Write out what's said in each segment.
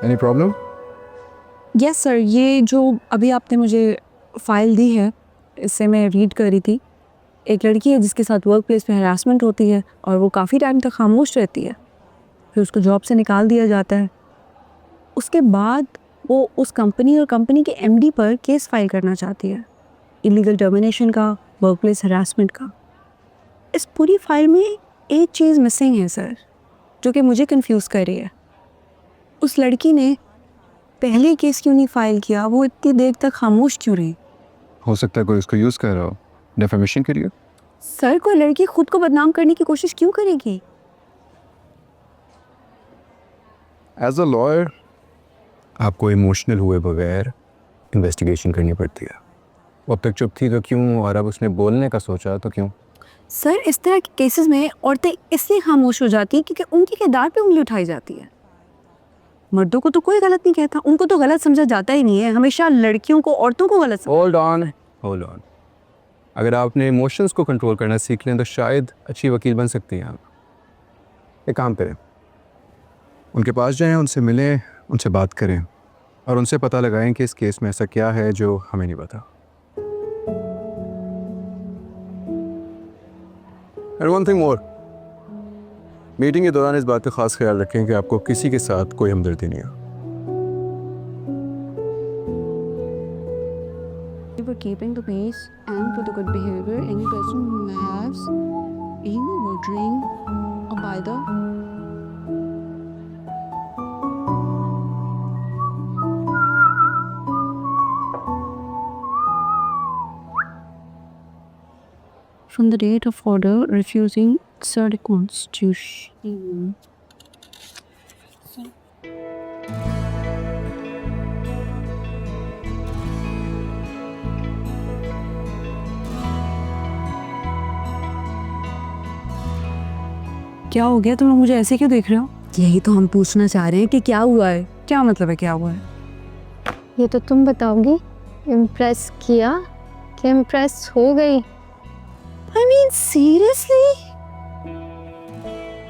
Any problem? Yes sir, ये जो अभी आपने मुझे फ़ाइल दी है इससे मैं रीड कर रही थी। एक लड़की है जिसके साथ वर्क प्लेस पे हरासमेंट होती है और वो काफ़ी टाइम तक खामोश रहती है, फिर उसको जॉब से निकाल दिया जाता है। उसके बाद वो उस कंपनी और कंपनी के एमडी पर केस फाइल करना चाहती है, इलीगल टर्मिनेशन का, वर्क प्लेस हरासमेंट का। इस पूरी फाइल में एक चीज़ मिसिंग है सर, जो कि मुझे कंफ्यूज कर रही है। उस लड़की ने पहले केस क्यों नहीं फाइल किया? वो इतनी देर तक खामोश क्यों रही? हो सकता है कोई इसको यूज़ कर रहा हो डेफेमेशन के लिए। सर, कोई लड़की खुद को बदनाम करने की कोशिश क्यों करेगी? एज अ लॉयर आपको इमोशनल हुए बगैर इन्वेस्टिगेशन करनी पड़ती है। वो अब तक चुप थी तो क्यों, और अब उसने बोलने का सोचा तो क्यों? सर, इस तरह के केसेस में औरतें इसलिए खामोश हो जाती हैं क्योंकि उनके किरदार पे उंगली उठाई जाती है। मर्दों को तो कोई गलत नहीं कहता, उनको तो गलत समझा जाता ही नहीं है। हमेशा लड़कियों को, औरतों को गलत होल्ड ऑन। अगर आपने इमोशंस को कंट्रोल करना सीख लें तो शायद अच्छी वकील बन सकती हैं आप। एक काम करें, उनके पास जाएं, उनसे मिलें, उनसे बात करें और उनसे पता लगाएं कि इस केस में ऐसा क्या है जो हमें नहीं पता। And one thing more, meeting के दौरान इस बात का खास ख्याल रखें कि आपको किसी के साथ कोई हमदर्दी नहीं हो। For keeping the peace and for the good behavior, any person who has been ordering by the from the date of order refusing said constitution. क्या हो गया? तुम लोग मुझे ऐसे क्यों देख रहे हो? यही तो हम पूछना चाह रहे हैं कि क्या हुआ है। क्या मतलब है क्या हुआ है? ये तो तुम बताओगी। इम्प्रेस किया कि इम्प्रेस हो गई? I mean seriously?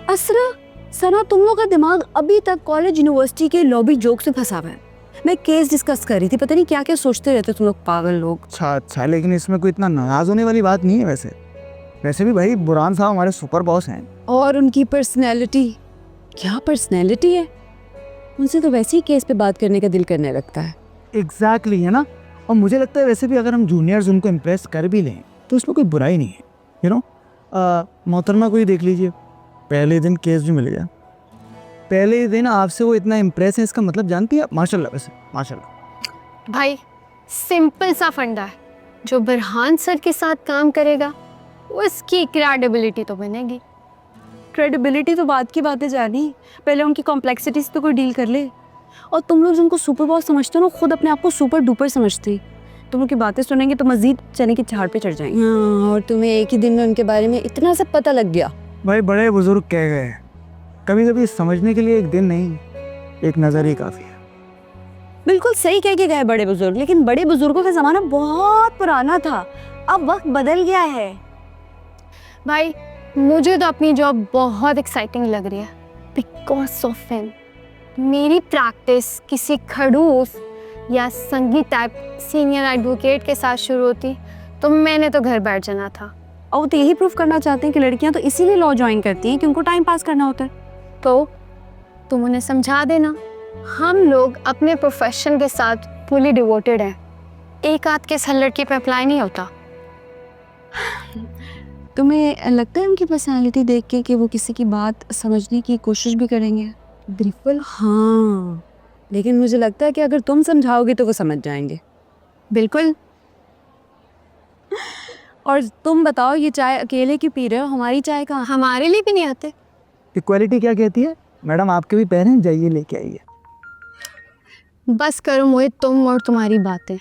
असरा, सना, तुम लोग का दिमाग अभी तक कॉलेज यूनिवर्सिटी के लॉबी जोक से फंसा हुआ है। मैं केस डिस्कस कर रही थी, पता नहीं क्या क्या सोचते रहते तुम लोग पागल लोग। अच्छा, लेकिन इसमें कोई इतना नाराज होने वाली बात नहीं है। वैसे भी भाई बुरहान साहब हमारे सुपर बॉस हैं। और उनकी पर्सनैलिटी, क्या पर्सनैलिटी है? उनसे तो वैसे ही केस पे बात करने का दिल करने लगता है। एग्जैक्टली है ना। और मुझे लगता है वैसे भी अगर हम जूनियर्स उनको इम्प्रेस कर भी लें तो उसमें कोई बुराई नहीं है। यू नो, मोहतरमा को ही देख लीजिए, पहले दिन केस भी मिल गया। पहले दिन आपसे वो इतना इम्प्रेस है, इसका मतलब जानती है आप? माशाल्लाह। वैसे माशाल्लाह भाई, सिंपल सा फंडा है, जो बुरहान सर के साथ काम करेगा उसकी क्रेडिबिलिटी तो बनेगी। क्रेडिबिलिटी तो बात की बात है जानी, पहले उनकी कॉम्प्लेक्सिटी से तो कोई डील कर ले। और तुम लोग जिनको सुपर बॉस समझते हो ना, खुद अपने आप को सुपर डुपर समझते। तुम लोग की बातें सुनेंगे तो मजीद चने की झाड़ पे चढ़ जाएंगे। और तुम्हें एक ही दिन में उनके बारे में इतना सब पता लग गया। भाई, बड़े बुजुर्ग कह गए, कभी कभी समझने के लिए एक दिन नहीं, एक नज़र ही काफ़ी है। बिल्कुल सही कह के गए बड़े बुजुर्ग, लेकिन बड़े बुजुर्गों का ज़माना बहुत पुराना था, अब वक्त बदल गया है। भाई, मुझे तो अपनी जॉब बहुत एक्साइटिंग लग रही है बिकॉज ऑफ हिम। मेरी प्रैक्टिस किसी खड़ूस या संगीत टाइप सीनियर एडवोकेट के साथ शुरू होती तो मैंने तो घर बैठ जाना था। और वो तो यही प्रूफ करना चाहते हैं कि लड़कियां तो इसीलिए लॉ ज्वाइन करती हैं कि उनको टाइम पास करना होता है। तो तुम उन्हें समझा देना, हम लोग अपने प्रोफेशन के साथ फुली डिवोटेड हैं। एक आध केस हर लड़की पे अप्लाई नहीं होता। तुम्हें लगता है उनकी पर्सनालिटी देख के कि वो किसी की बात समझने की कोशिश भी करेंगे? बिल्कुल हाँ, लेकिन मुझे लगता है कि अगर तुम समझाओगे तो वो समझ जाएंगे। बिल्कुल। और तुम बताओ, ये चाय अकेले की पी रहे हो, हमारी चाय कहाँ? हमारे लिए भी नहीं आते। इक्वालिटी क्या कहती है? मैडम, आपके भी पैर हैं, जाइए लेके आइए। बस करो मोहित, तुम और तुम्हारी बातें।